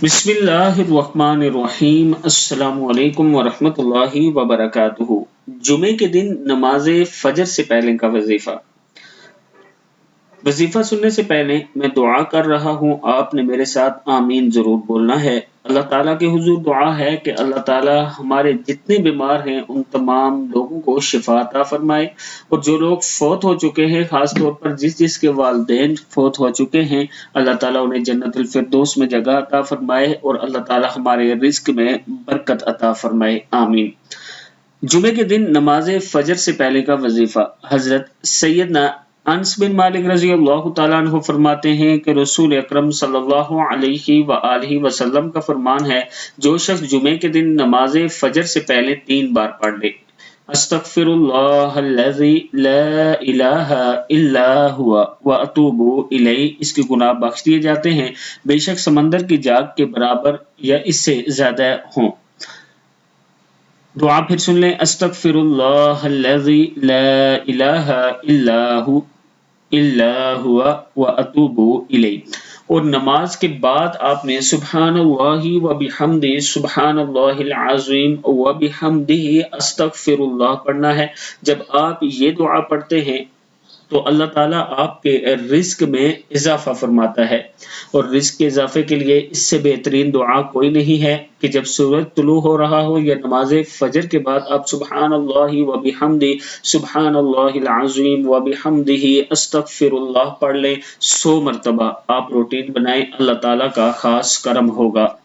बिस्मिल्लाहिर्रहमानिर्रहीम अस्सलामु अलैकुम वरहमतुल्लाहि वबरकातुहू। जुमे के दिन नमाज फजर से पहले का वजीफा। वजीफा सुनने से पहले मैं दुआ कर रहा हूँ, आपने मेरे साथ आमीन जरूर बोलना है। अल्लाह ताला के हुजूर दुआ है कि अल्लाह ताला हमारे जितने बीमार हैं उन तमाम लोगों को शिफा अता फरमाए, और जो लोग फौत हो चुके हैं, खास तौर पर जिसके वालिदैन फौत हो चुके हैं, अल्लाह ताला उन्हें जन्नतुल फिरदौस में जगह अता फरमाए और अल्लाह ताला हमारे रिज्क में बरकत अता फरमाए, आमीन। जुमे के दिन नमाज फजर से पहले का वजीफा। हजरत सैयदना अनस बिन मालिक रजी अल्लाह तआला अन्हु फरमाते हैं कि रसूल अकरम सल्लल्लाहु अलैहि वआलिहि वसल्लम का फरमान है, जो शख्स जुमे के दिन नमाज फजर से पहले 3 बार पढ़ ले, अस्तगफिरुल्लाहल्लज़ी ला इलाहा इल्ला हुवा व अतूबु इलैहि, इसके गुनाह बख्श दिए जाते हैं, बेशक समंदर की जाग के बराबर या इससे ज्यादा हों। दुआ फिर सुन लें, अस्तगफिरुल्लाहल्लज़ी ला इलाहा इल्ला हुवा व अतूबु इलैहि। और नमाज के बाद आपने सुब्हानल्लाहि व बिहम्दिही सुब्हानल्लाहिल अज़ीम व बिहम्दिही अस्तगफिरुल्लाह पढ़ना है। जब आप ये दुआ पढ़ते हैं तो अल्लाह ताला आपके रिज़्क में इज़ाफ़ा फरमाता है, और रिज़्क के इज़ाफ़े के लिए इससे बेहतरीन दुआ कोई नहीं है कि जब सूरज तुलू हो रहा हो या नमाज़ फजर के बाद आप सुब्हानल्लाहि व बिहम्दिही सुब्हानल्लाहिल अज़ीम व बिहम्दिही अस्तगफिरुल्लाह पढ़ लें 100 मरतबा। आप रूटीन बनाएं, अल्लाह ताला का खास करम होगा।